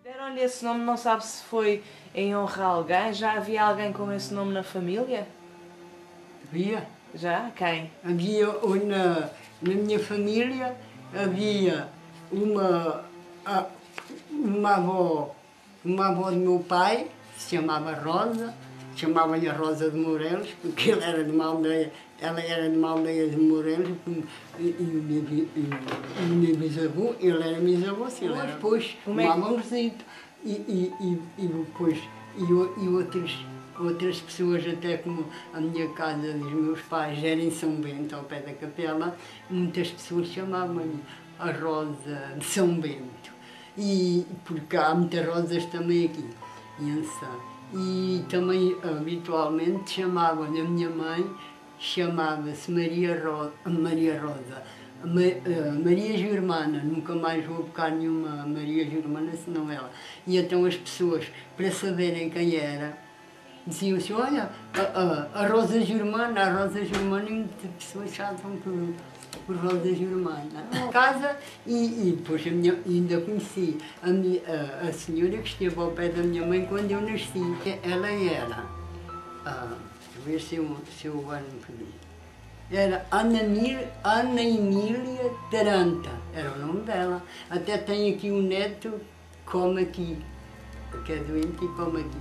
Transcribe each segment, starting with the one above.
Deram-lhe esse nome, não sabe se foi em honra a alguém? Já havia alguém com esse nome na família? Havia. Já? Quem? Havia na minha família, havia uma avó do meu pai, se chamava Rosa, chamava-lhe a Rosa de Morelos, porque ela era de uma aldeia de Morelos, e o meu bisavô, ele era bisavô, sim, ele era depois chamavam-se e depois, outras pessoas, até como a minha casa dos meus pais era em São Bento, ao pé da capela, muitas pessoas chamavam-lhe a Rosa de São Bento. E porque há muitas rosas também aqui, em Ansã. E também, habitualmente, chamavam-lhe a minha mãe, chamava-se Maria Rosa. Maria Germana, nunca mais vou buscar nenhuma Maria Germana senão ela. E então as pessoas, para saberem quem era, diziam assim, olha, a Rosa Germana, e muitas pessoas achavam por Rosa Germana. Casa, e depois ainda conheci a senhora que esteve ao pé da minha mãe quando eu nasci. Ela era, deixa eu ver se eu agora me perdi. Era Ana Emília Taranta, era o nome dela. Até tem aqui um neto, come aqui, que é doente e come aqui.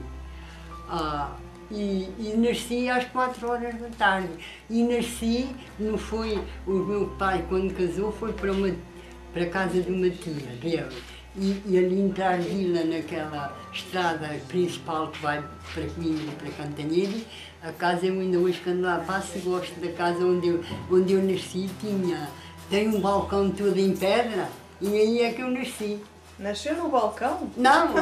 E nasci às 4 horas da tarde. E nasci, não foi, o meu pai quando casou foi para a casa de uma tia dele. E ali em Tarvila, naquela estrada principal que vai para Coimbra, para Cantanhede, a casa eu ainda hoje quando lá passo gosto da casa onde eu nasci, tem um balcão todo em pedra e aí é que eu nasci. Nasceu no balcão? Não,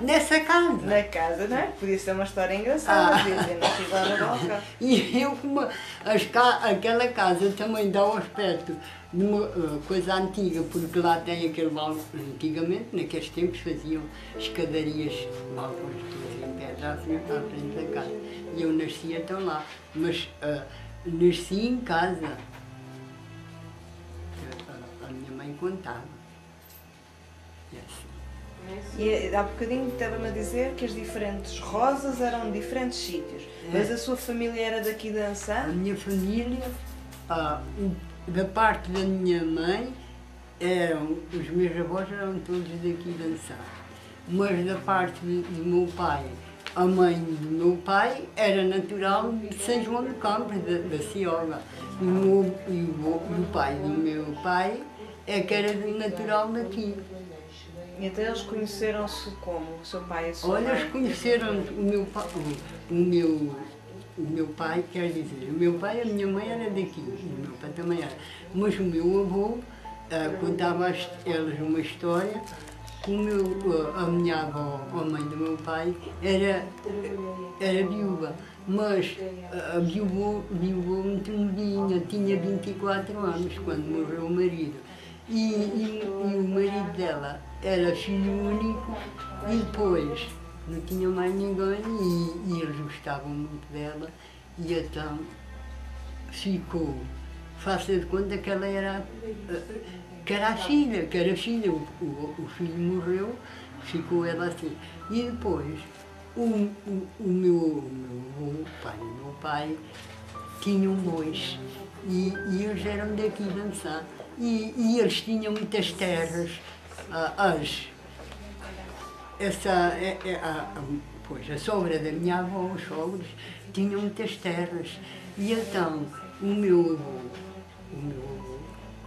nessa casa. Na casa, não é? Podia ser uma história engraçada, dizer, nasci lá no balcão. E eu, como aquela casa também dá o aspecto de uma coisa antiga, porque lá tem aquele balcão, antigamente, naqueles tempos faziam escadarias, balcões todos em pedra à frente da casa. E eu nasci então lá, mas nasci em casa. A minha mãe contava. E há bocadinho estava-me a dizer que as diferentes rosas eram de diferentes sítios, mas a sua família era daqui de Ansã? A minha família, da parte da minha mãe, os meus avós eram todos daqui de Ansã, mas da parte do meu pai, a mãe do meu pai era natural de São João do Campo, da Cioga, e o pai do meu pai é que era natural daqui. Então eles conheceram-se como? O seu pai e a sua mãe? Olha, eles conheceram o meu pai, quer dizer, o meu pai e a minha mãe eram daqui, o meu pai também era. Mas o meu avô contava eles uma história que a minha avó, a mãe do meu pai, era viúva. Mas viúva muito novinha, tinha 24 anos quando morreu o marido. E o marido dela era filho único e depois não tinha mais ninguém e eles gostavam muito dela e então ficou, faça de conta que ela era a filha, o filho morreu, ficou ela assim. E depois o meu pai tinha bois e eles eram daqui de Ansã. E eles tinham muitas terras, a sogra da minha avó, os sogros, tinham muitas terras. E então o meu avô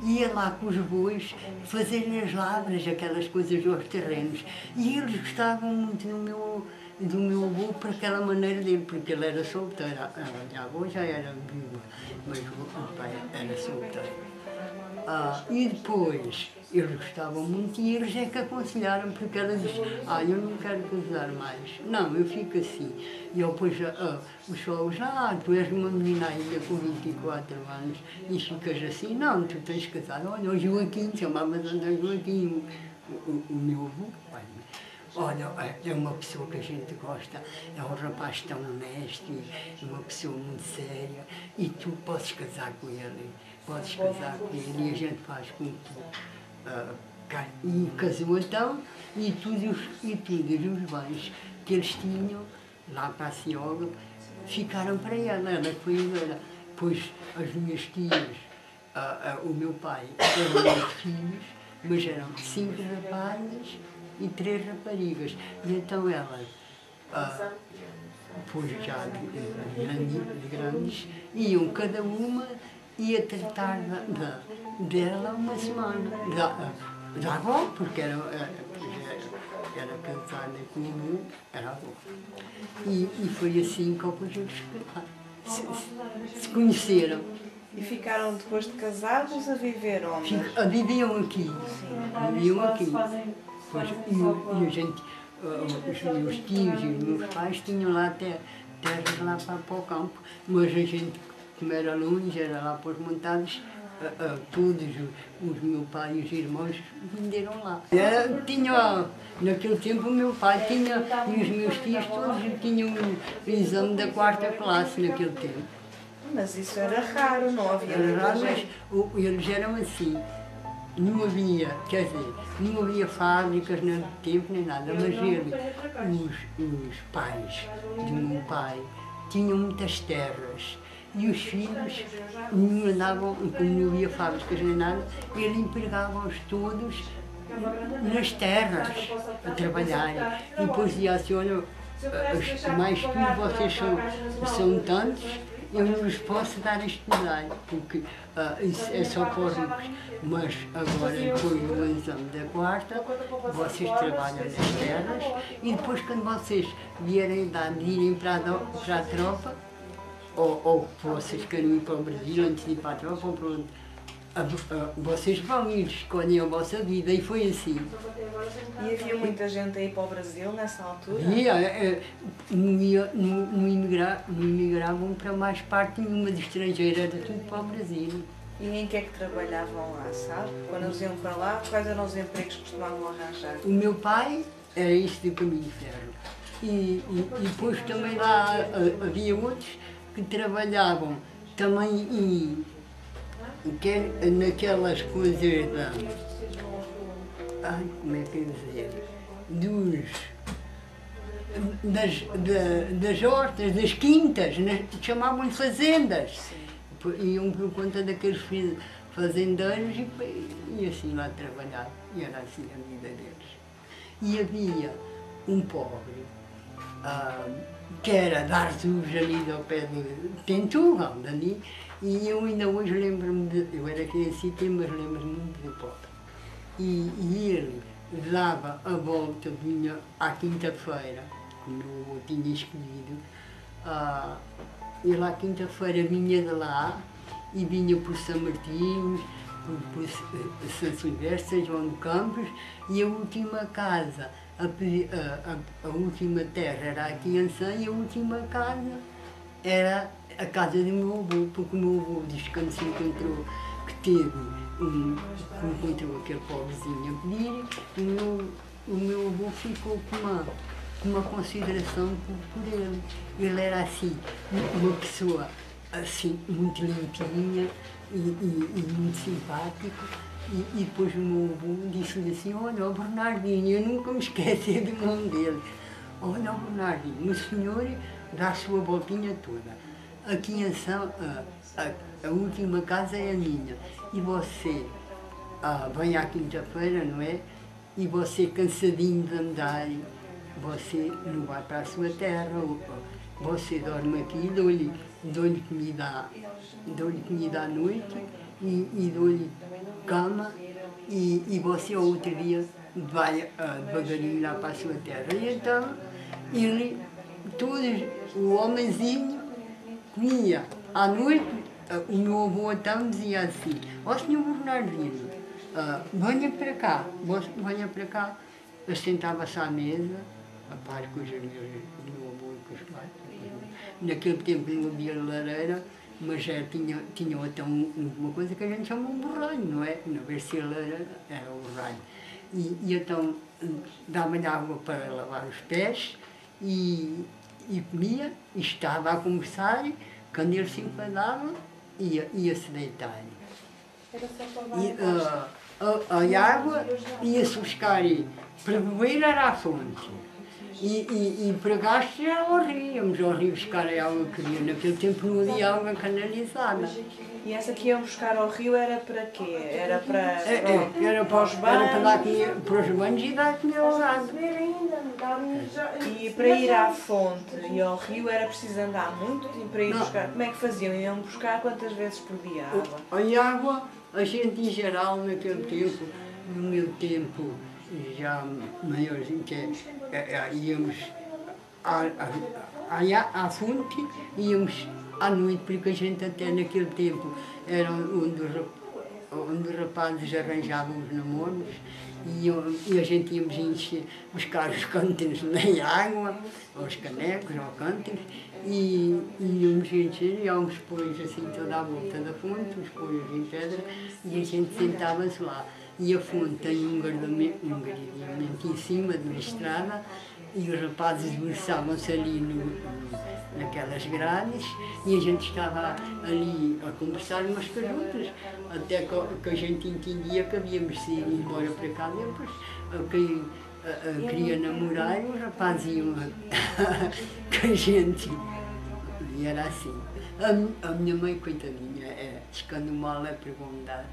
ia lá com os bois fazer as lavras, aquelas coisas aos terrenos. E eles gostavam muito do meu avô por aquela maneira dele, porque ele era solteiro. A minha avó já era viúva, mas o pai era solteiro. E depois, eles gostavam muito e eles é que aconselharam, porque ela disse, eu não quero casar mais. Não, eu fico assim. E eu depois, os sogros, tu és uma menina ainda com 24 anos e ficas assim. Não, tu tens que casar. Olha, o Joaquim, chamava-se Joaquim, o meu avô. Olha, é uma pessoa que a gente gosta, é um rapaz tão honesto, uma pessoa muito séria, e tu podes casar com ele, e a gente faz com tu. E casou então, e todos os bens que eles tinham lá para a senhora ficaram para ela foi ela. Pois as minhas tias, o meu pai, eram meus filhos, mas eram 5 rapazes e 3 raparigas. E então elas, depois já de grandes, iam cada uma ia tratar dela uma semana. Da avó, porque era casada comigo, era avó. E foi assim que eles se conheceram. E ficaram depois de casados a viver onde? Viviam aqui. Viviam aqui. Pois, e a gente, os meus tios e os meus pais tinham lá até terras lá para o campo, mas a gente, como era longe, era lá para os montados, todos os meu pai e os irmãos venderam lá. Naquele tempo o meu pai tinha, e os meus tios todos tinham o exame da 4ª classe naquele tempo. Mas isso era raro, não havia. Era raro, mas eles eram assim. Não havia, quer dizer, não havia fábricas nem tempo nem nada, mas os pais do meu pai tinham muitas terras e os filhos não andavam, como não havia fábricas nem nada, ele empregava-os todos nas terras a trabalhar. E depois dizia assim, olha, mais filhos vocês são tantos, eu não lhes posso dar a estudar, porque isso é só para os ricos. Mas agora, depois do exame da 4ª, vocês trabalham nas terras e depois, quando vocês vierem a idade de irem para a tropa, ou vocês querem ir para o Brasil antes de ir para a tropa, ou pronto, vocês vão ir, escolhem a vossa vida, e foi assim. E havia muita gente aí para o Brasil nessa altura? Não imigravam para mais parte nenhuma de estrangeira, era tudo para o Brasil. E em que é que trabalhavam lá, sabe? Quando eles iam para lá, quais eram os empregos que costumavam arranjar? O meu pai era este do caminho de ferro. E depois também lá havia outros que trabalhavam também naquelas coisas como é que eu dizer? Das hortas, das quintas, chamavam-lhe fazendas. Iam por conta daqueles fazendeiros e assim lá trabalhar. E era assim a vida deles. E havia um pobre que era de Arzuz, ali ao pé de Tentugal, dali, e eu ainda hoje lembro-me eu era criancita, mas lembro-me muito do pobre. E ele dava a volta, vinha à quinta-feira, como eu tinha escolhido, ele à quinta-feira vinha de lá e vinha por São Martinho, por São Silvestre, São João de Campos, e a última casa, a última terra era aqui em Ançã e a última casa era a casa do meu avô, porque o meu avô diz que quando se encontrou, que encontrou aquele pobrezinho a pedir, o meu avô ficou com uma consideração por ele. Ele era assim, uma pessoa assim, muito limpinha e muito simpático. E depois o meu avô disse-lhe assim, olha, o Bernardinho, eu nunca me esqueci do nome dele. Olha, o Bernardinho, o senhor dá a sua voltinha toda. Aqui em São, a última casa é a minha. E você vem à quinta-feira, não é? E você, cansadinho de andar, você não vai para a sua terra. Você dorme aqui, dou-lhe comida à noite e dou-lhe cama e você ao outro dia vai devagarinho lá para a sua terra. E então o homenzinho comia à noite o meu avô então dizia assim, ó senhor Bernardino, venha para cá, venha para cá. Eu sentava-se à mesa, a par com os meus, o meu avô e com os pais. Naquele tempo não havia lareira, mas já tinha então uma coisa que a gente chama um borralho, não é? Não havia se lareira, era o borralho. E então dava-lhe água para lavar os pés e comia, e estava a conversar, quando ele se enfadava, ia-se deitar. Era só E, para a água ia-se buscar, para beber era a fonte. E para gastos era ao rio, íamos ao rio buscar a água que queria. Naquele tempo não havia água canalizada. E essa que iam buscar ao rio era para quê? Era para, Era para os banhos, era para dar comida, para os banhos e dar comida ao gado. E para ir à fonte e ao rio era preciso andar muito para ir buscar? Como é que faziam? Iam buscar quantas vezes por dia a água? A água, a gente em geral naquele tempo, no meu tempo já maiorzinho, íamos à fonte, íamos à noite, porque a gente até naquele tempo era onde os rapazes arranjavam os namoros e a gente íamos encher, buscar os cântaros na água, os canecos, ou cântaros, e íamos encher, íamos depois assim toda à volta da fonte, os poios em pedra, e a gente sentava-se lá. E a fonte tem um gradeamento em cima de uma estrada, e os rapazes debruçavam-se ali naquelas grades, e a gente estava ali a conversar umas com as outras, até que a gente entendia que havíamos de ir embora para cá depois. Quem queria namorar, os rapazes iam com a gente. E era assim. A minha mãe, coitadinha, escando mal é perguntar,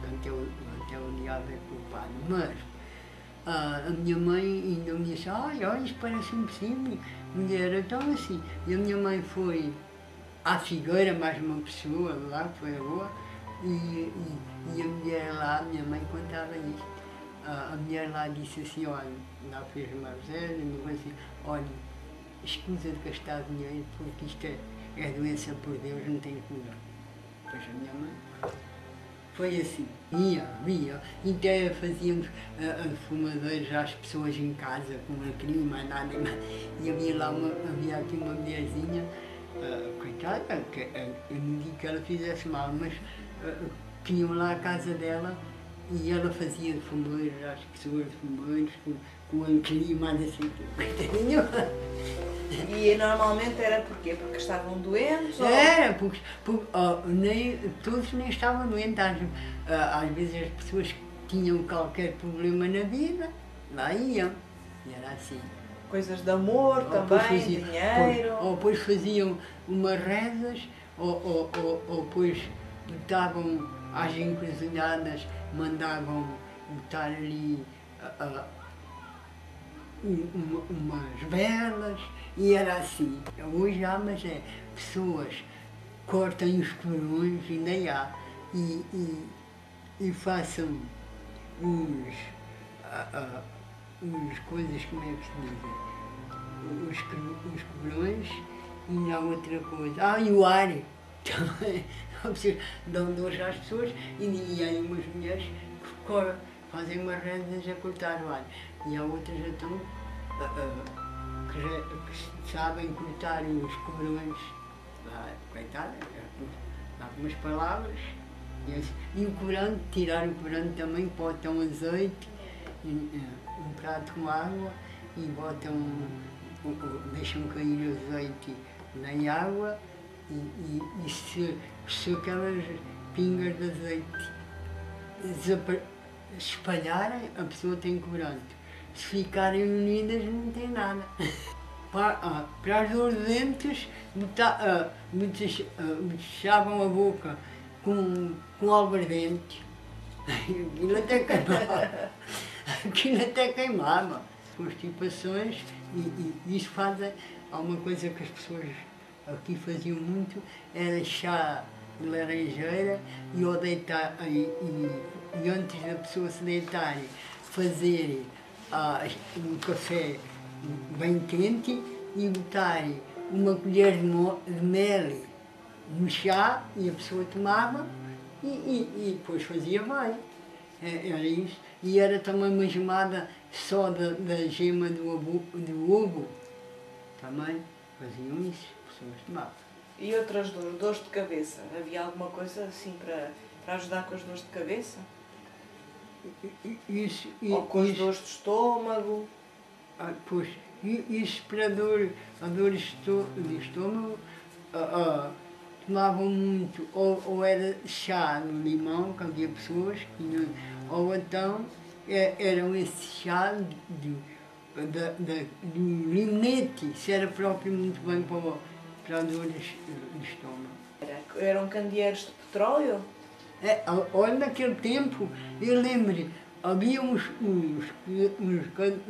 até o diabo é culpado, mas a minha mãe ainda me disse, olha, isso parece impossível, mulher, então assim. E a minha mãe foi à Figueira, mais uma pessoa lá, foi a boa, e a mulher lá, a minha mãe contava isto. A mulher lá disse assim, olha, lá fez uma reserva, e me disse assim, olha, escusa de gastar dinheiro, porque isto é doença por Deus, não tem cura. Pois a minha mãe foi assim, via. Até fazíamos fumadeiros às pessoas em casa, com não queriam mais nada. E havia aqui uma mulherzinha, coitada, que eu não digo que ela fizesse mal, mas tinham lá a casa dela e ela fazia fumadeiros às pessoas, fumadeiros com um clima assim, coitadinha. E normalmente era porquê? Porque estavam doentes? Era, porque todos nem estavam doentes. Às vezes as pessoas que tinham qualquer problema na vida, lá iam. E era assim. Coisas de amor também, dinheiro. Ou depois faziam umas rezas, ou depois botavam às encruzilhadas, mandavam botar ali umas velas, e era assim. Hoje há, mas pessoas cortam os corões, ainda há, e façam uns coisas, como é que se diz? Os corões, e há outra coisa. E o ar também. Dão dores às pessoas, e há umas mulheres que fazem umas rezas a cortar o ar. E há outras então que sabem cortar os corões, coitada, dá algumas palavras. E o corante, tirar o corante também, botam azeite, um prato com água e deixam cair o azeite na água e se aquelas pingas de azeite espalharem, a pessoa tem corante. Se ficarem unidas, não tem nada. Para as dores de dentes, fechavam a boca com aguardente. Aquilo até queimava. Constipações, e isso fazem. Há uma coisa que as pessoas aqui faziam muito, era chá de laranjeira, e ao deitar, e antes da pessoa se deitar, fazer um café bem quente e botar uma colher de mel no chá e a pessoa tomava e depois fazia bem. Era isso. E era também uma gemada só da gema do ovo. Também faziam isso, as pessoas tomavam. E outras dores de cabeça? Havia alguma coisa assim para ajudar com as dores de cabeça? Ou com as dores de estômago? Pois, isso para a dor de estômago, tomavam muito, ou era chá no limão, que havia pessoas que tinham, ou então eram esse chá do limonete, isso era próprio muito bem para a dor de estômago. Eram candeeiros de petróleo? Olha, naquele tempo, eu lembro, havia uns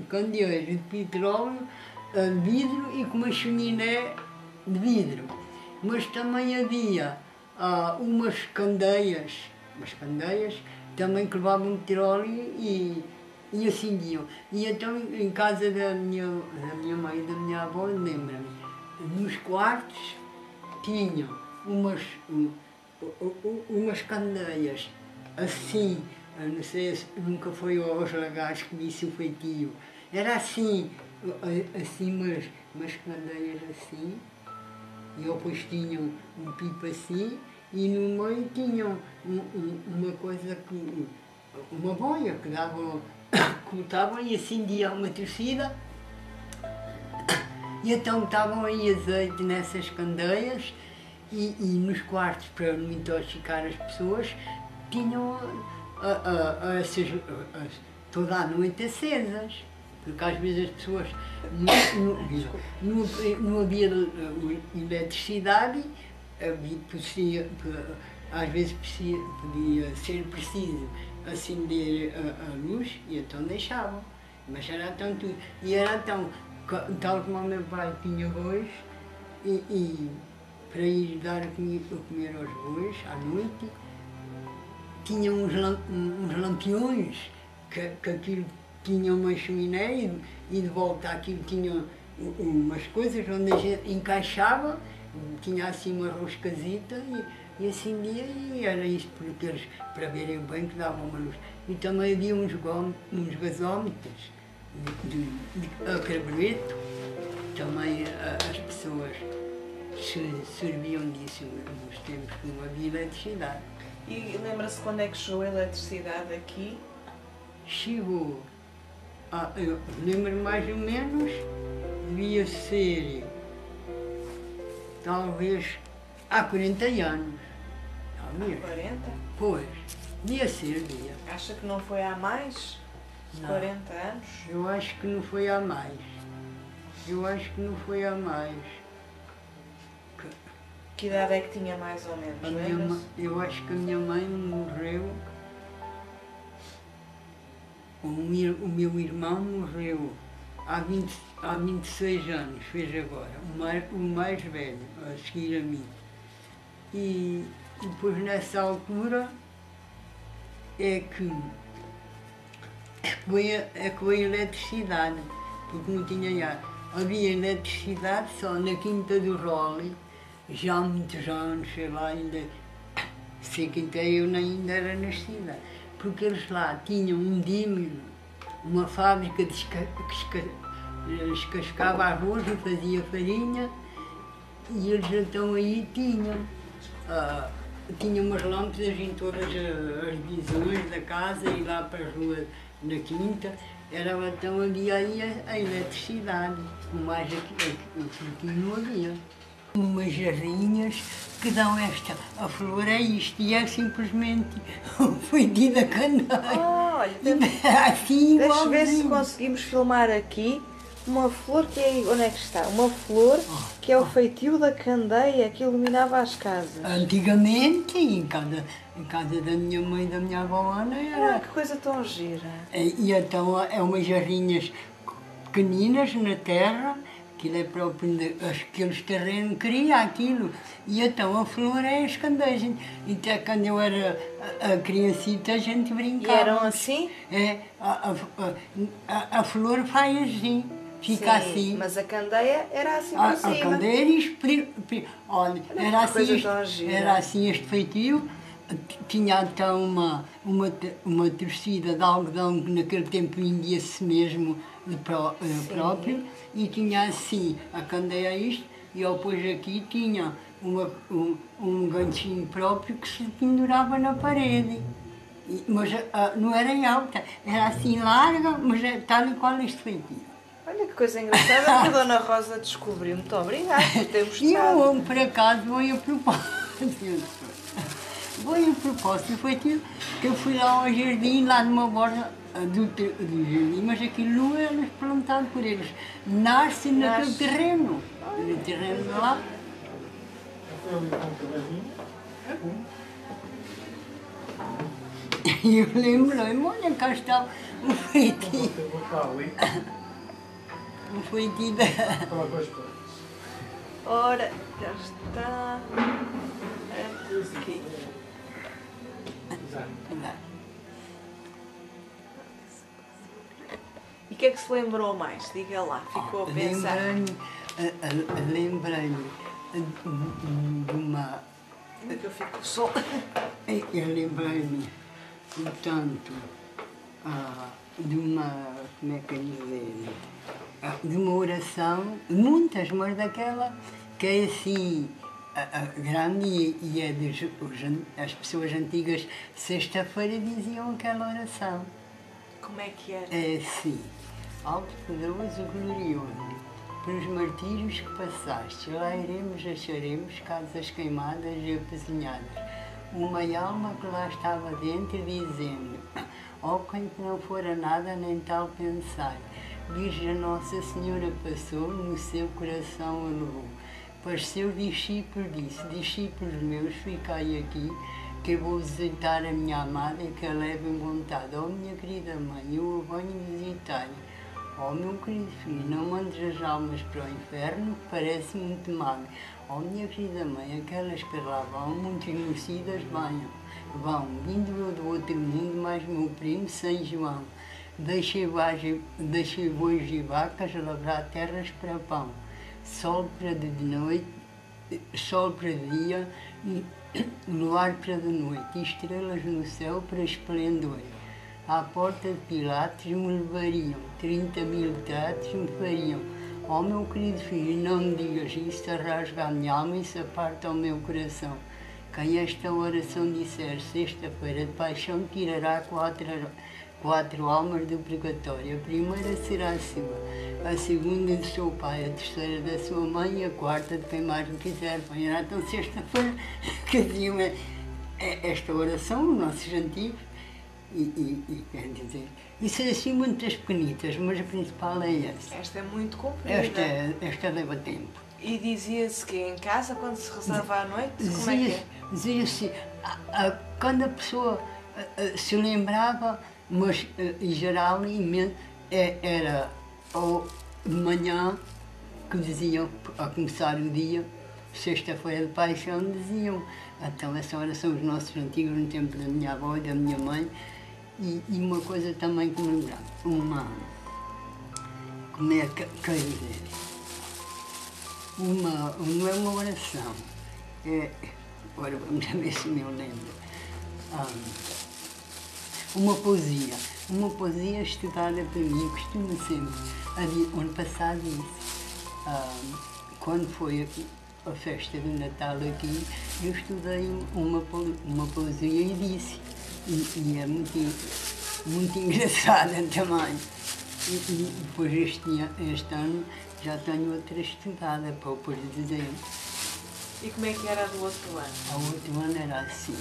candeeiros de petróleo, de vidro e com uma chaminé de vidro. Mas também havia umas candeias também que levavam petróleo e acendiam. E então, em casa da minha mãe e da minha avó, lembro-me, nos quartos tinham umas candeias assim, não sei se nunca foi aos lagares que disse o feitio, era assim umas candeias assim, e depois tinham um pipo assim, e no meio tinham uma coisa uma boia que davam, cortavam e acendiam uma torcida, e então estavam aí azeite nessas candeias, e nos quartos, para não intoxicar as pessoas, tinham toda a noite acesas. Porque às vezes as pessoas não havia eletricidade, às vezes podia ser preciso acender a luz e então deixavam. Mas era tão tudo. E era tão, tal como o meu pai tinha bois, e para ir dar a comer aos bois à noite, tinha uns lampiões, que aquilo tinha uma chaminé e de volta aquilo tinha umas coisas onde a gente encaixava, tinha assim uma roscazita e acendia, e era isto porque eles, para verem bem, que davam uma luz. E também havia uns gasómetros a carbureto, também as pessoas se serviam disso nos tempos que não havia eletricidade. E lembra-se quando é que chegou a eletricidade aqui? Chegou, eu lembro mais ou menos, devia ser, talvez, há 40 anos. Talvez. 40? Pois, devia ser. Acha que não foi há mais de 40 anos? Eu acho que não foi há mais. Que idade é que tinha mais ou menos? Eu acho que a minha mãe morreu, o meu irmão morreu há 26 anos, fez agora, o mais velho, a seguir a mim. E depois nessa altura é que veio a eletricidade, porque não tinha ar. Havia eletricidade só na Quinta do Role, já há muitos anos, sei lá, ainda sei que até eu ainda era nascida, porque eles lá tinham um dímino, uma fábrica que descascava arroz e fazia farinha, e eles então aí tinham umas lâmpadas em todas as divisões da casa e lá para a rua na Quinta, então havia aí a eletricidade, mais aqui não havia. Umas jarrinhas que dão a flor é isto, e é simplesmente o feitio da candeia. Olha, assim, deixa ver se conseguimos filmar aqui uma flor que é, onde é que está? Uma flor que é o feitio da candeia que iluminava as casas. Antigamente, em casa da minha mãe e da minha avó Ana, era... que coisa tão gira. E então é umas jarrinhas pequeninas na terra, aquilo é próprio aqueles terrenos, cria aquilo. E então a flor é as candeias. Então quando eu era a criancita a gente brincava. E eram assim? A flor faz assim, fica Sim, assim. mas a candeia era assim por cima. A candeia era isto, olha, era assim, coisa tão gira. era assim este feitio, tinha então uma tecida de algodão que naquele tempo vendia-se mesmo próprio, e tinha assim a candeia isto, e eu depois aqui tinha um ganchinho próprio que se pendurava na parede. Mas não era alta, era assim larga, mas tal e qual este feitio. Olha que coisa engraçada que a Dona Rosa descobriu. Muito obrigada por ter mostrado. E o homem, por acaso, veio a propósito. Veio a propósito, foi que eu fui lá ao jardim, lá numa borda do jardim, mas aquilo não era plantado por eles. Nasce naquele terreno. No terreno de lá. E eu lembro-me, olha, cá está o feitio. O feitio da... Ora, já está. Aqui. E o que é que se lembrou mais? Diga lá, ficou a pensar. Lembrei-me de uma... Que eu fico só. Eu lembrei-me, portanto, de uma... Como é que eu ia dizer? De uma oração, muitas, mas daquela que é assim, grande, e é as pessoas antigas, sexta-feira diziam aquela oração. Como é que era? É assim: alto, poderoso, glorioso, pelos martírios que passaste, lá iremos, acharemos casas queimadas e apezinhadas. Uma alma que lá estava dentro, dizendo: ó, quem que não fora nada, nem tal pensar. Virgem Nossa Senhora passou, no seu coração a levou. Para os seus discípulos disse: discípulos meus, ficai aqui, que eu vou visitar a minha amada e que a leve em vontade. Ó, minha querida mãe, eu a venho visitar. Ó, meu querido filho, não mandes as almas para o inferno, que parece muito mal. Ó, minha querida mãe, aquelas que lá vão, muito conhecidas, vão, vindo eu do outro mundo, mais meu primo, São João. Deixei bois e vacas, lavrar terras para pão. Sol para de noite, sol para dia, e luar para de noite, e estrelas no céu para esplendor. À porta de Pilatos me levariam, 30.000 tratos me fariam. Ó, meu querido filho, não me digas isso, rasga a minha alma e se aparta ao meu coração. Quem esta oração disser, sexta-feira de paixão, tirará quatro almas do purgatório. A primeira será a sua, a segunda do seu pai, a terceira da sua mãe e a quarta de quem mais me quiser. Então, sexta-feira, que diziam esta oração, os nossos antigos, e quer dizer, isso é assim muitas pequenitas, mas a principal é essa. Esta é muito comprida. Esta leva tempo. E dizia-se que em casa, quando se rezava à noite, como é que é? Dizia-se, quando a pessoa se lembrava, mas geralmente era ou de manhã, que diziam, a começar o dia, sexta-feira de paixão, diziam. Então essa oração os nossos antigos, no tempo da minha avó e da minha mãe. E uma coisa também que me lembrava, como é que quer dizer, não é uma oração, agora vamos ver se me lembro, uma poesia estudada por mim, costumo sempre, ano passado isso, quando foi a festa do Natal aqui, eu estudei uma poesia e disse, e é muito engraçada também. E depois este ano já tenho outra estudada para depois dizer. E como é que era do outro ano? O outro ano era assim.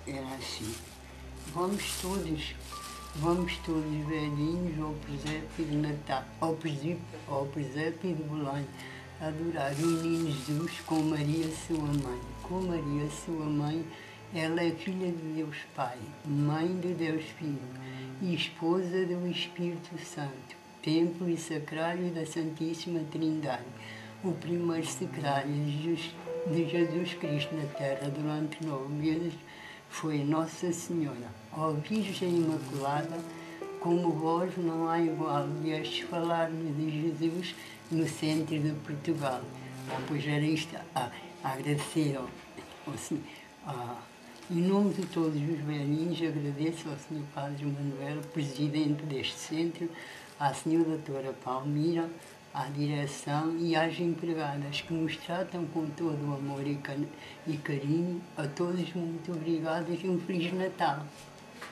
Era assim. Vamos todos velhinhos ao presépio de Natal, ao presépio de Belém, adorar o menino Jesus com Maria, sua mãe. Com Maria, sua mãe, ela é filha de Deus Pai, mãe de Deus Filho e esposa do Espírito Santo, templo e sacrário da Santíssima Trindade, o primeiro sacrário de Jesus Cristo na terra durante 9 meses foi Nossa Senhora. Ó Virgem Imaculada, como vós não há igual, vieste falar-me de Jesus no centro de Portugal. Pois era isto, a agradecer ao Senhor. Em nome de todos os velhinhos, agradeço ao Sr. Padre Manuel, presidente deste centro, à Sra. Doutora Palmira, à direção e às empregadas que nos tratam com todo o amor e carinho. A todos muito obrigadas e um Feliz Natal.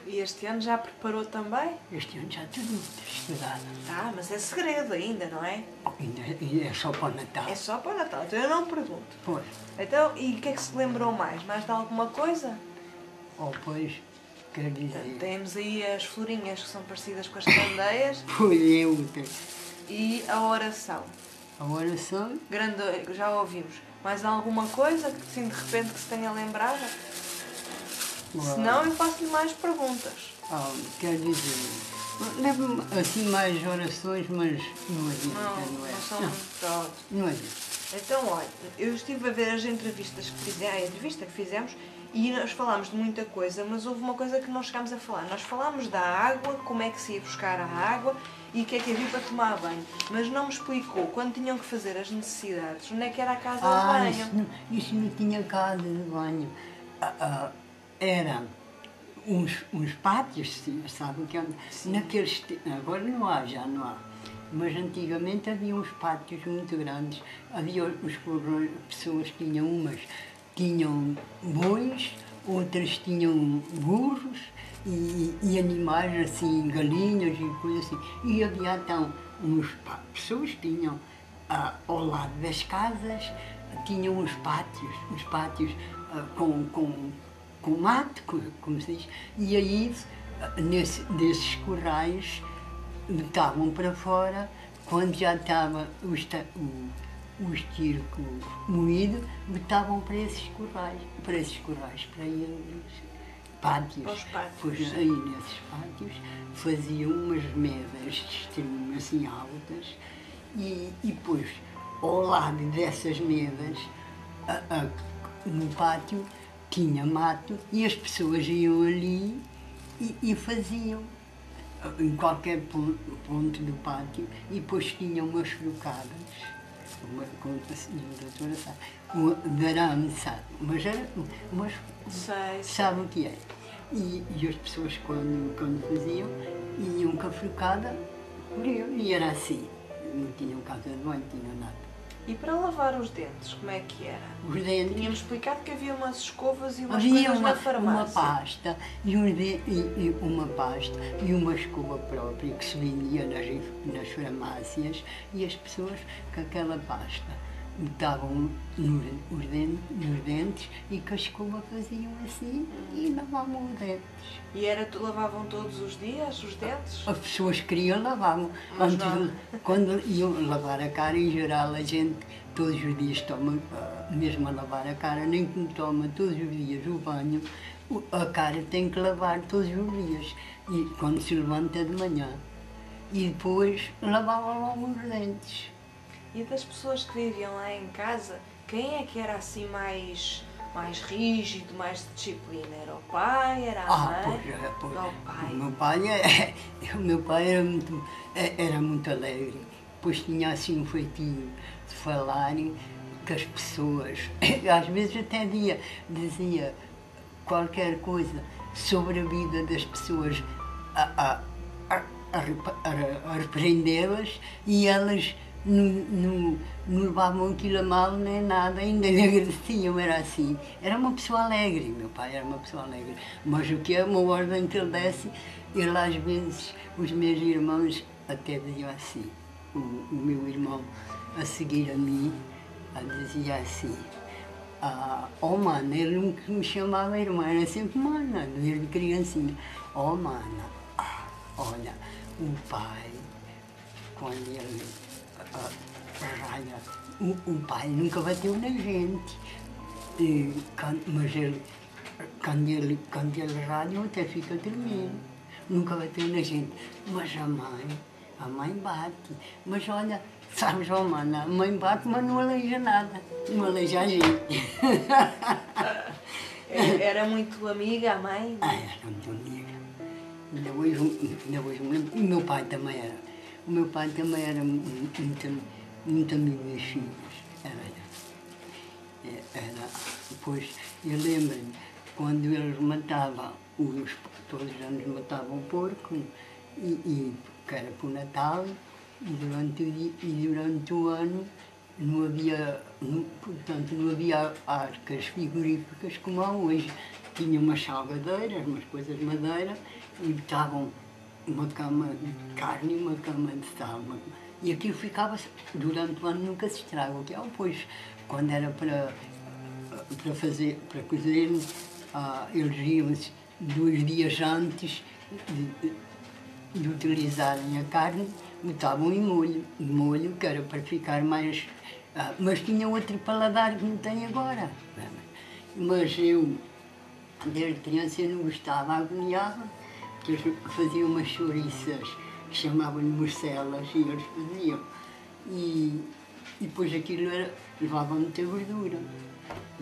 E este ano já preparou também? Este ano já tudo estudado. Ah, mas é segredo ainda, não é? Ainda é só para o Natal. É só para o Natal, então eu não pergunto. Pois. Então, e o que é que se lembrou mais? Mais de alguma coisa? Pois, quer dizer... Temos aí as florinhas que são parecidas com as candeias. Foi eu. E a oração. A oração? Grande, já ouvimos. Mais alguma coisa que assim, de repente que se tenha lembrado? Se não, eu faço-lhe mais perguntas. Quer dizer, lembro-me assim mais orações, mas não adianta, Não é? são muito pronto. Não adianta. Então, olha, eu estive a ver as entrevistas que fizemos, a entrevista que fizemos, e nós falámos de muita coisa, mas houve uma coisa que não chegámos a falar. Nós falámos da água, como é que se ia buscar a água e o que é que havia para tomar banho. Mas não me explicou, quando tinham que fazer as necessidades, onde é que era a casa de banho. Isso não tinha casa de banho. Eram uns pátios, sabe? Que naqueles, agora não há, já não há. Mas antigamente havia uns pátios muito grandes. Havia pessoas que tinham umas tinham bois, outras tinham burros e animais assim, galinhas e coisas assim. E havia então pessoas que tinham ao lado das casas, tinham uns pátios com mato, como se diz, e aí desses currais botavam para fora, quando já estava o esterco moído, botavam para esses currais, para eles, pátios. Os pátios. Pois aí nesses pátios faziam umas medas de extremo assim altas e depois ao lado dessas medas, no pátio, tinha mato e as pessoas iam ali e faziam em qualquer ponto do pátio e depois tinham umas frucadas, como a senhora doutora sabe, de arame, sabe, mas era, sabe o que é? E as pessoas quando faziam, iam com a frucada, e era assim, não tinham casa de banho, não tinham nada. E para lavar os dentes, como é que era? Os dentes. Tínhamos explicado que havia umas escovas e umas coisas na farmácia. Uma pasta uma pasta e uma escova própria que se vendia nas farmácias e as pessoas com aquela pasta botavam nos dentes e com a escova faziam assim e lavavam os dentes. E lavavam todos os dias os dentes? As pessoas queriam, lavavam. Quando iam lavar a cara, em geral, a gente todos os dias toma, mesmo a lavar a cara, nem como toma todos os dias o banho, a cara tem que lavar todos os dias, e quando se levanta de manhã. E depois lavavam logo os dentes. E das pessoas que viviam lá em casa, quem é que era assim mais rígido, mais de disciplina? Era o pai, era a mãe? Pois. O pai. O meu pai era muito alegre, pois tinha assim um feitio de falar que as pessoas, às vezes até dizia qualquer coisa sobre a vida das pessoas, a repreendê-las, e elas não levavam aquilo a mal nem nada, ainda lhe agradeciam, era assim. Era uma pessoa alegre, meu pai era uma pessoa alegre, mas o que é uma ordem que ele desse, ele às vezes, os meus irmãos até diziam assim, o meu irmão a seguir a mim, dizia assim, mana, ele nunca me chamava irmã, era sempre mana, desde criancinha. Mana, olha, o pai, quando ele o pai nunca bateu na gente, mas ele, quando ele ralha, até fica tremendo, nunca bateu na gente, mas a mãe bate, mas olha, sabes, mana, a mãe bate, mas não aleija nada, não aleija a gente. Era muito amiga a mãe? Era muito amiga. ainda hoje me lembro. E o meu pai também era. O meu pai também era muito amigo das filhas. Depois, eu lembro-me, quando eles matavam, todos os anos matavam o porco, que era para o Natal, e durante o ano não havia, portanto, não havia arcas frigoríficas como há hoje. Tinha umas salgadeiras, umas coisas de madeira, e botavam uma cama de carne e uma cama de sal. E aquilo ficava, durante o ano nunca se estraga. O que é depois, quando era para cozer, eles iam-se 2 dias antes de utilizarem a carne, botavam em molho, que era para ficar mais... mas tinha outro paladar que não tem agora. Mas eu, desde criança, eu não gostava, agoniava, porque eles faziam umas chouriças que chamavam-lhe morcelas, e eles faziam. E depois aquilo levava muita gordura.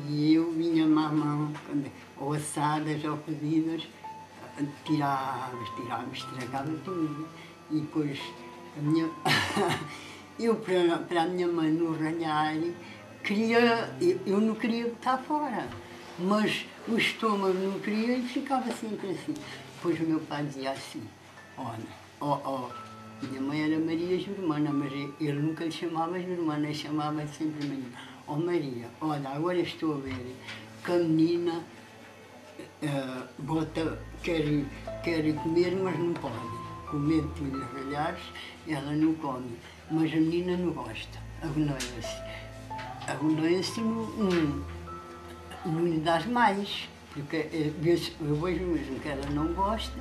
E eu vinha-me à mão, ou assadas ou cozidas, tirava, estragava tudo. E depois eu, para a minha mãe não ralhar, eu não queria botar fora, mas o estômago não queria e ficava sempre assim. Depois o meu pai dizia assim, olha, minha mãe era Maria Germana, mas ele nunca lhe chamava Germana, ele chamava sempre Maria. Maria, olha, agora estou a ver que a menina quer comer, mas não pode. Com medo de lhe ralhares, ela não come, mas a menina não gosta, agoniza-se. Agoniza-se não lhe dás mais, porque eu vejo mesmo que ela não gosta,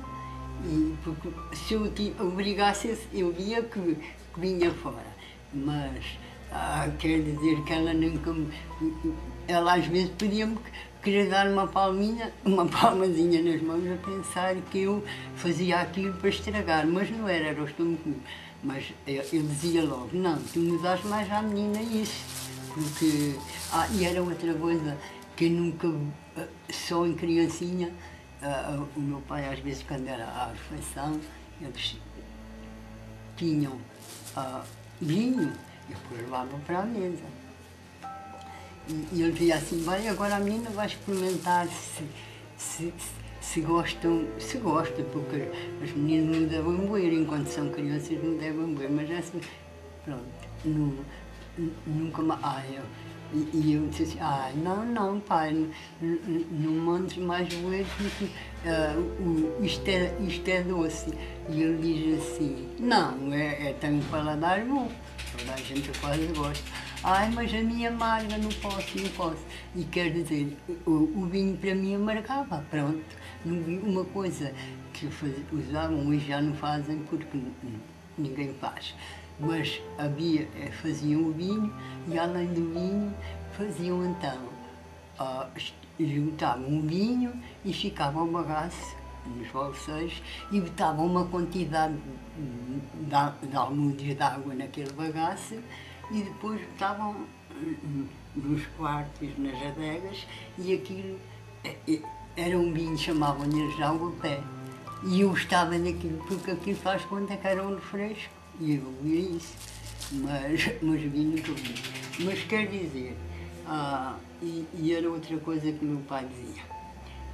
e porque se eu obrigasse, eu via que vinha fora. Mas quer dizer que ela nunca... Ela às vezes pedia-me querer dar uma palmazinha nas mãos a pensar que eu fazia aquilo para estragar, mas não era o estômago comigo. Mas eu dizia logo, não, tu me dás mais à menina isso, porque... e era outra coisa que eu nunca, só em criancinha, o meu pai às vezes quando era à refeição, eles tinham vinho, e depois levavam para a mesa. E ele dizia assim, bem, agora a menina vai experimentar se gosta, porque as meninas não devem beber, enquanto são crianças não devem beber, mas assim, pronto, nunca mais... E eu disse assim, não pai, não mandes mais beber, porque isto é doce. E ele diz assim, não, tem um paladar bom, toda a gente quase gosta. Mas a minha amarga, não posso. E quer dizer, o vinho para mim amargava, pronto. Não vi uma coisa que usavam, hoje já não fazem porque ninguém faz. Mas faziam o vinho e além do vinho faziam então, juntavam o vinho e ficava o bagaço nos bolseiros e botavam uma quantidade de almudes de água naquele bagaço e depois botavam nos quartos, nas adegas, e aquilo era um vinho, chamavam-lhe de água pé. E eu gostava daquilo, porque aquilo faz conta que era um refresco, e eu bebia isso, mas vinho tudo. Mas quer dizer, e era outra coisa que o meu pai dizia,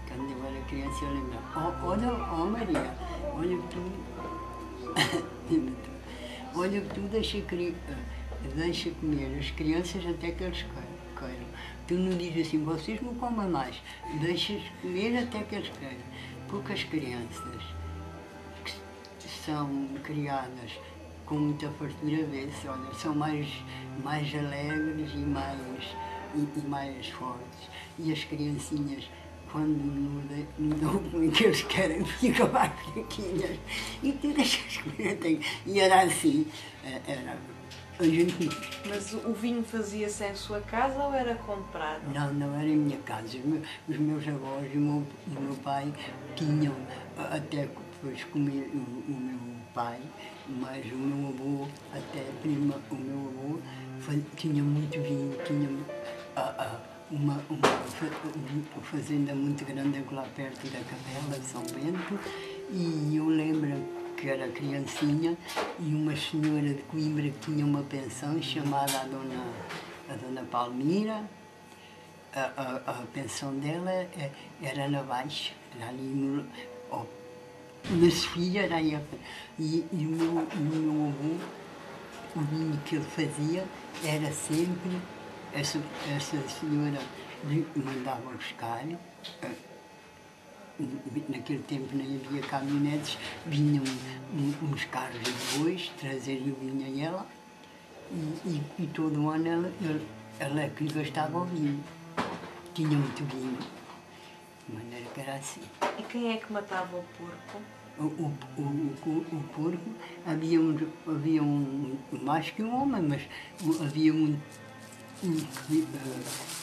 quando eu era criança eu lembrava, olha Maria, olha que tu deixa comer as crianças até que eles queiram. Tu não dizes assim, vocês não comem mais, deixas comer até que eles queiram. Porque as crianças que são criadas com muita fartura, vê-se, olha, são mais alegres e mais fortes. E as criancinhas, quando não dão o que eles querem, ficam mais fraquinhas. E tu deixas comer até... E era assim, a gente... Mas o vinho fazia-se em sua casa ou era comprado? Não era em minha casa. Os meus avós e o meu pai tinham, até depois comer o meu pai, mas o meu avô, o meu avô tinha muito vinho, tinha uma fazenda muito grande lá perto da Capela de São Bento, e eu lembro que era criancinha e uma senhora de Coimbra que tinha uma pensão chamada a Dona Palmira. A pensão dela era na Baixa, era ali na Sofia, era aí. E o meu avô, o vinho que ele fazia era sempre, essa senhora mandava buscar, naquele tempo nem havia caminhonetes, vinham uns carros de bois, trazer o vinho a ela, e todo ano ela é que gastava o vinho. Tinha muito vinho, de maneira que era assim. E quem é que matava o porco? O porco, havia mais que um homem, mas havia um que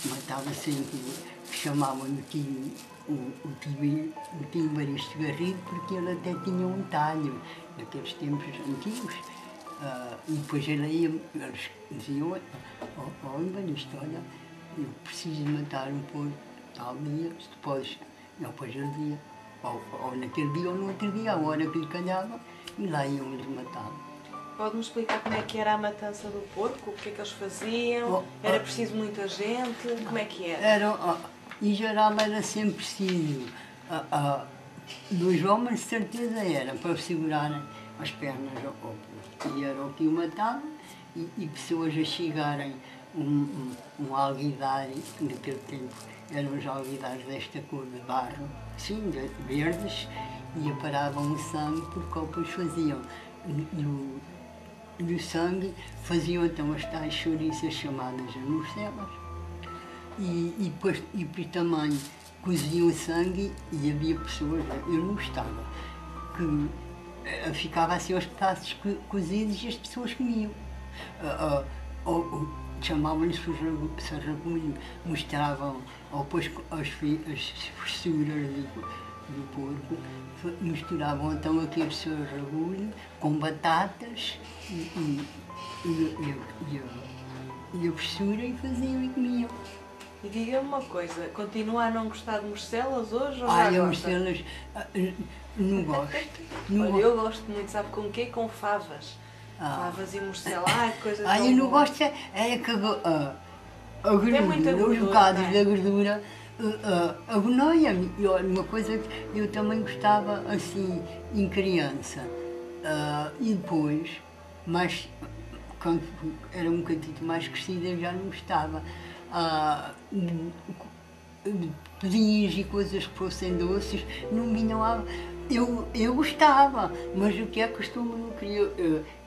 matava sempre, que chamavam o tio Baristo Garrido, porque ele até tinha um talho, naqueles tempos antigos. E depois eles diziam, Baristo, olha, eu preciso matar um porco tal dia, se tu podes. Depois ele dizia, ou naquele dia ou no outro dia, a hora que lhe calhava, e lá iam eles matá-lo. Pode-me explicar como é que era a matança do porco? O que é que eles faziam? Era preciso muita gente? Como é que era? Em geral era sempre preciso. 2 homens, de certeza era, para segurarem as pernas ao porco. E era o que o matava, e pessoas a chegarem um alguidar, naquele tempo eram os alguidares desta cor de barro, sim, verdes, e aparavam o sangue, porque depois faziam no sangue, faziam então as tais chouriças chamadas morcelas, e depois também coziam o sangue, e havia pessoas, eu não gostava, que ficava assim aos pedaços cozidos e as pessoas comiam. Chamavam-lhe sarrabulho, mostravam, ou depois as fissuras do porco, misturavam então aquele sarrabulho com batatas e a fissura, e faziam e comiam. E diga-me uma coisa, continua a não gostar de morcelas hoje ou já Ai, gosta? morcelas não gosto. Olha, eu gosto muito, sabe com o quê? Com favas. Favas e morcela, ai, que coisa tão eu não boa. gosto, que a Tem muita gordura, os gordura, bocados não é? da gordura agonia-me. E olha, uma coisa que eu também gostava assim em criança. E depois, mas quando era um bocadinho mais crescida, eu já não gostava. Pedinhos e coisas que fossem doces, não vinham a... Eu gostava, mas o que é costume não queria.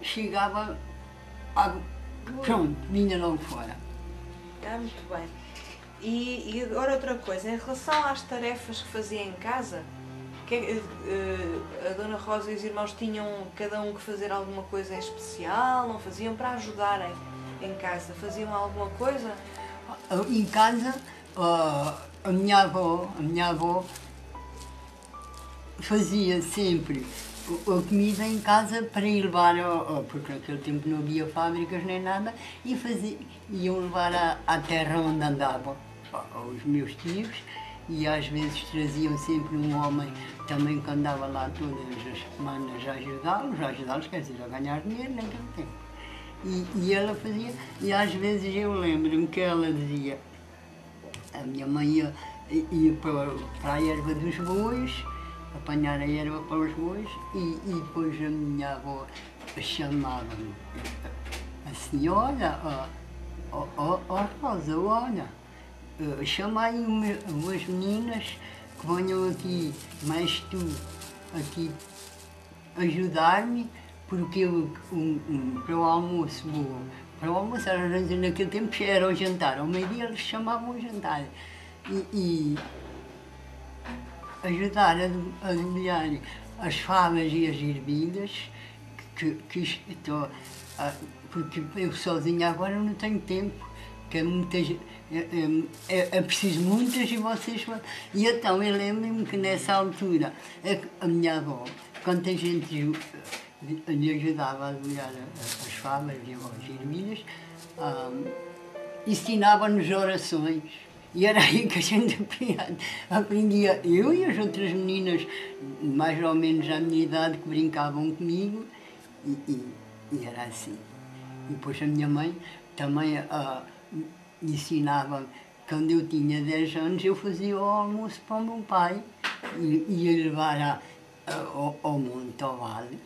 Chegava pronto, vinha logo fora. Muito bem. E agora outra coisa, em relação às tarefas que fazia em casa, a Dona Rosa e os irmãos tinham cada um que fazer alguma coisa em especial? Não faziam para ajudarem em casa? Faziam alguma coisa? Em casa, a minha avó fazia sempre a comida em casa para ir levar, porque naquele tempo não havia fábricas nem nada, e iam levar à terra onde andavam os meus tios, e às vezes traziam sempre um homem também que andava lá todas as semanas a ajudá-los, quer dizer, a ganhar dinheiro naquele tempo. E ela fazia, e às vezes eu lembro-me que ela dizia, a minha mãe ia para a erva dos bois, apanhar a erva para os bois, e depois a minha avó chamava-me a senhora, Rosa, olha, chamai umas meninas que venham aqui, mais tu, aqui ajudar-me, porque eu, para o almoço, era naquele tempo era o jantar, ao meio-dia eles chamavam o jantar, e ajudar a demolhar as favas e as ervilhas, porque eu sozinha agora não tenho tempo, que é preciso muitas e vocês... E então eu lembro-me que nessa altura a minha avó, quando a gente lhe ajudava a demolhar as favas e as ervilhas, ensinava-nos orações. E era aí que a gente aprendia, eu e as outras meninas, mais ou menos à minha idade, que brincavam comigo, e era assim. E depois a minha mãe também ensinava, quando eu tinha 10 anos, eu fazia o almoço para o meu pai, e ia levar ao monte, ao vale.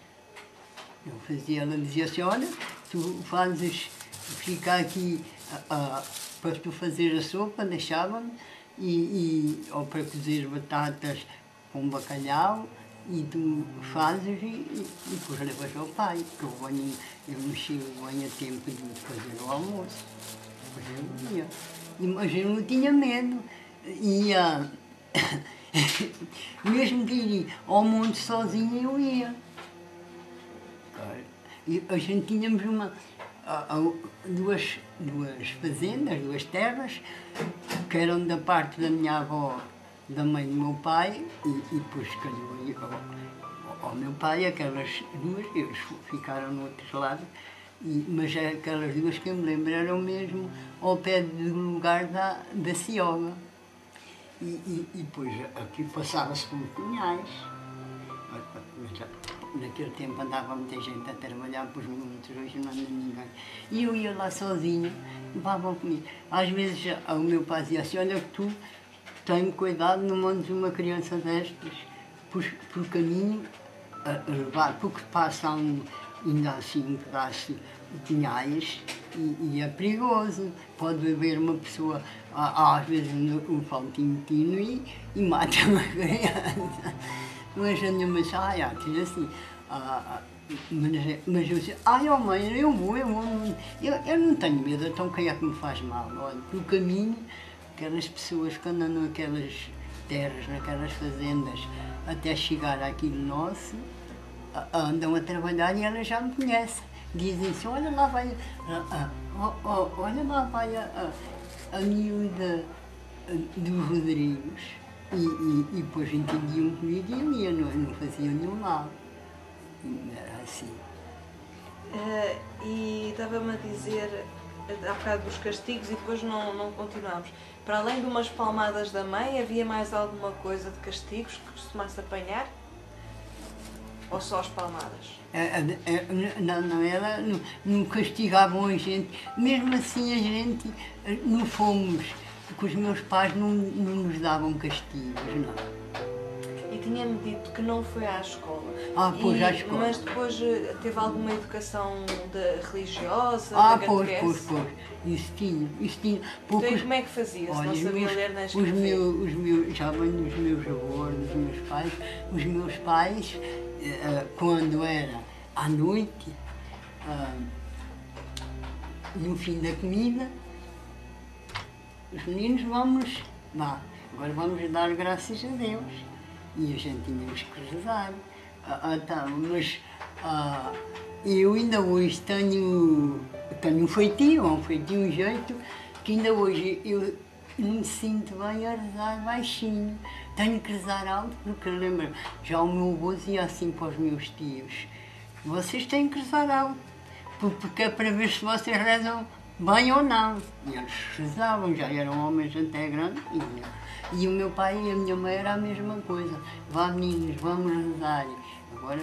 Eu fazia, ela dizia assim, olha, tu fazes, fica aqui para tu fazer a sopa, deixava-me, ou para cozer batatas com bacalhau, e tu fazes e depois levas ao pai, que eu não chego bem a tempo de fazer o almoço. Depois eu ia. Mas eu não tinha medo. Ia, mesmo que ir ao monte sozinha, eu ia. E a gente tínhamos duas fazendas, duas terras, que eram da parte da minha avó, da mãe do meu pai, e depois calhou ao meu pai, aquelas duas, eles ficaram no outro lado, mas aquelas duas que eu me lembro eram mesmo ao pé do lugar da Cioga. E depois aqui passava-se por Cunhais. Naquele tempo andava muita gente a trabalhar para os montes, hoje não anda ninguém. E eu ia lá sozinha, levavam comigo. Às vezes o meu pai dizia assim, olha que tu tem cuidado, não mandes uma criança destas por caminho a levar, porque passa ainda assim um pedaço de pinhais e é perigoso. Pode haver uma pessoa, às vezes um faltinho e mata uma criança. Mas a minha mãe disse, diz assim, mas eu disse, mãe, eu vou, eu não tenho medo, então quem é que me faz mal? Olha, pelo caminho, aquelas pessoas que andam naquelas terras, naquelas fazendas, até chegar àquilo nosso, andam a trabalhar e elas já me conhecem. Dizem assim, olha lá vai a miúda dos Rodrigos. E depois entendiam comigo e eu não fazia nenhum mal. Era assim. E estava-me a dizer, há bocado dos castigos e depois não continuámos. Para além de umas palmadas da mãe, havia mais alguma coisa de castigos que costumasse apanhar? Ou só as palmadas? Não, ela não castigavam a gente. Mesmo assim a gente não fomos, porque os meus pais não nos davam castigos, não. E tinha-me dito que não foi à escola. Pois, à escola. Mas depois teve alguma educação religiosa? Pois. Isso tinha. Então, e como é que fazia? Se não sabia ler nem escrever? Já bem dos meus avós, dos meus pais, os meus pais, quando era à noite, no fim da comida, os meninos agora vamos dar graças a Deus. E a gente tínhamos que rezar. Mas eu ainda hoje tenho um feitio, um jeito, que ainda hoje eu não me sinto bem a rezar baixinho. Tenho que rezar alto, porque lembro, já o meu avô dizia assim para os meus tios, vocês têm que rezar alto, porque é para ver se vocês rezam bem ou não. E eles rezavam, já eram homens até grandes. E o meu pai e a minha mãe era a mesma coisa. Vá meninos, vamos rezar. Agora,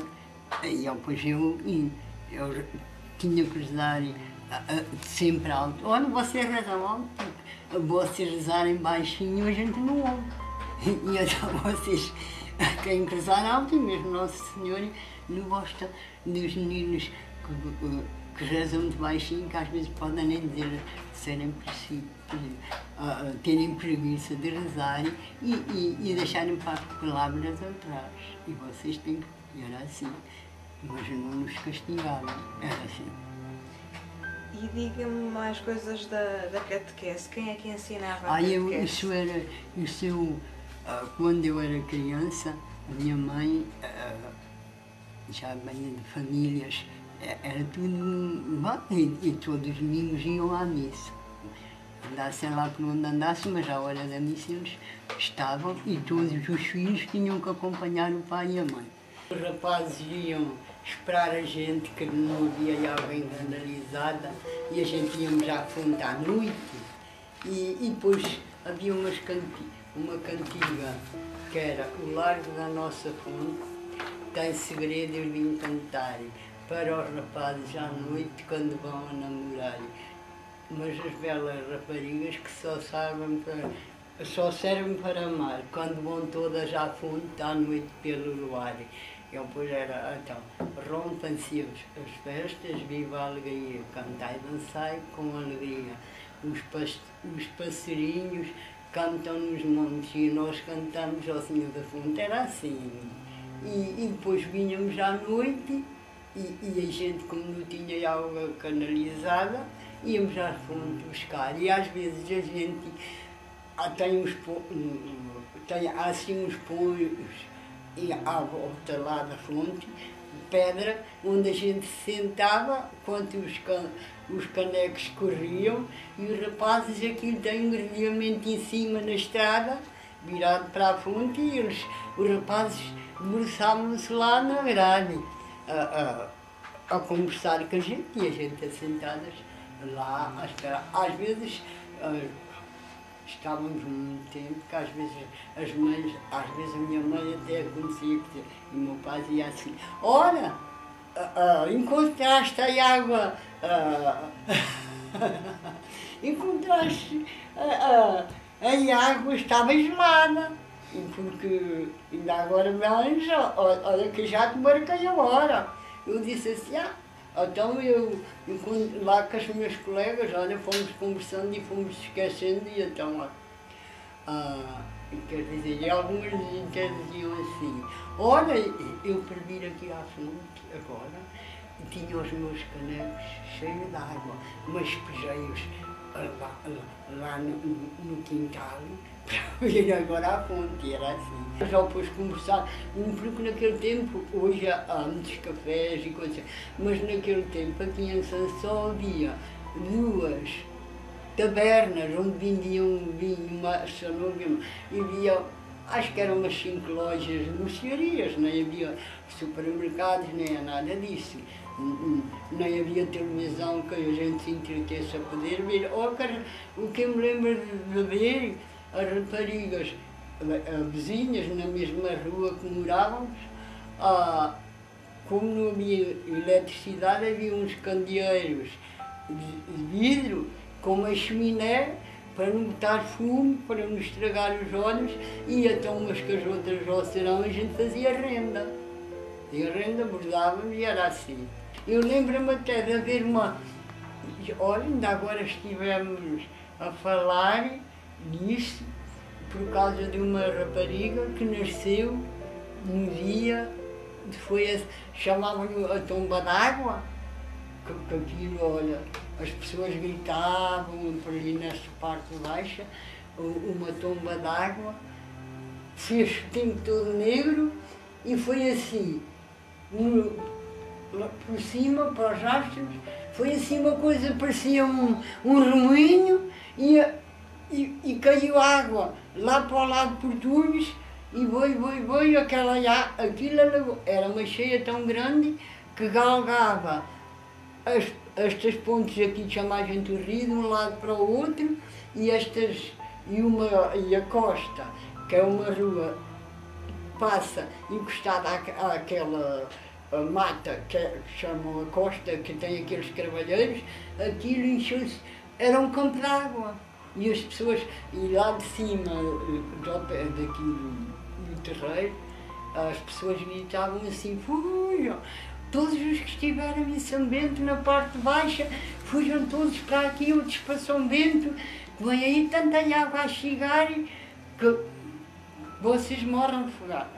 depois eu tinha que rezar sempre alto. Olha, vocês rezam alto, porque vocês rezarem baixinho a gente não ouve. E então vocês têm que rezar alto, e mesmo Nosso Senhor não gosta dos meninos que rezam de baixinho, que às vezes podem nem dizer, serem terem preguiça de rezar e deixarem para as palavras atrás. E vocês têm que, era assim, mas não nos castigavam, era assim. E diga-me mais coisas da catequese, quem é que ensinava a catequese? Quando eu era criança, a minha mãe, já vinha de famílias, era tudo, e todos os domingos iam à missa. Andassem lá por onde andassem, mas à hora da missa eles estavam e todos os filhos tinham que acompanhar o pai e a mãe. Os rapazes iam esperar a gente, que não havia alguém vandalizada, e a gente íamos à fonte à noite, e depois havia uma cantiga que era o largo da nossa fonte tem segredos de encantar para os rapazes à noite quando vão a namorar. Mas as belas raparigas que só servem para amar, quando vão todas à fonte à noite pelo luar. Pois era, então, rompem-se as festas, viva a alegria, cantai e dançai com alegria. Os passarinhos cantam nos montes e nós cantamos ao Senhor da Fonte, era assim. E depois vinhamos à noite e a gente, como não tinha água canalizada, íamos à fonte buscar. E às vezes a gente tem assim uns pões e à volta lá da fonte, pedra, onde a gente se sentava, enquanto os canecos corriam, e os rapazes, aquilo tem um gradeamento em cima na estrada, virado para a fonte, e os rapazes debruçavam-se lá na grade, a conversar com a gente, e a gente assentadas lá à espera. Às vezes, estávamos muito tempo, que às vezes as mães, às vezes a minha mãe até acontecia, e o meu pai dizia assim, ora, encontraste a água, encontraste a água estava gelada, porque ainda agora mães, olha que já te marquei agora. Eu disse assim, então eu lá com os meus colegas, olha, fomos conversando e fomos esquecendo, e então, quer dizer, e algumas até diziam assim, olha, eu para vir aqui à fonte agora, tinha os meus canecos cheios de água, mas despejei-os lá no quintal, para vir agora à fonte, era assim. Já depois conversar, porque naquele tempo, hoje há muitos cafés e coisas, mas naquele tempo aqui em Sanção havia 2 tabernas onde vendiam vinho, e havia, acho que eram umas 5 lojas de mercearias, nem havia supermercados, nem nada disso. Nem havia televisão que a gente se entretesse a poder ver. O que eu me lembro de ver, as raparigas vizinhas na mesma rua que morávamos, como não havia eletricidade, havia uns candeeiros de vidro com uma chaminé para não botar fumo, para não estragar os olhos, e então umas com as outras ao serão a gente fazia renda. E a renda bordávamos e era assim. Eu lembro-me até de haver uma... Olha, ainda agora estivemos a falar disso por causa de uma rapariga que nasceu no dia, chamavam-lhe a tomba d'água, que aquilo, olha, as pessoas gritavam por ali nesta parte baixa, uma tomba d'água, fez o tempo todo negro e foi assim. Por cima, para os rastros, foi assim uma coisa, parecia um remoinho e caiu água lá para o lado de Portugues e foi, aquilo era uma cheia tão grande que galgava estas pontes aqui, chama a gente o rio, de um lado para o outro, e a costa, que é uma rua passa encostada àquela mata que chamam a costa, que tem aqueles carvalheiros, aquilo encheu-se, era um campo de água. E as pessoas, e lá de cima, daqui do terreiro, as pessoas gritavam assim, fujam! Todos os que estiveram em São Bento, na parte baixa, fujam todos para aqui, outros para São Bento, que vem aí tanta água a chegar que vocês morram afogados.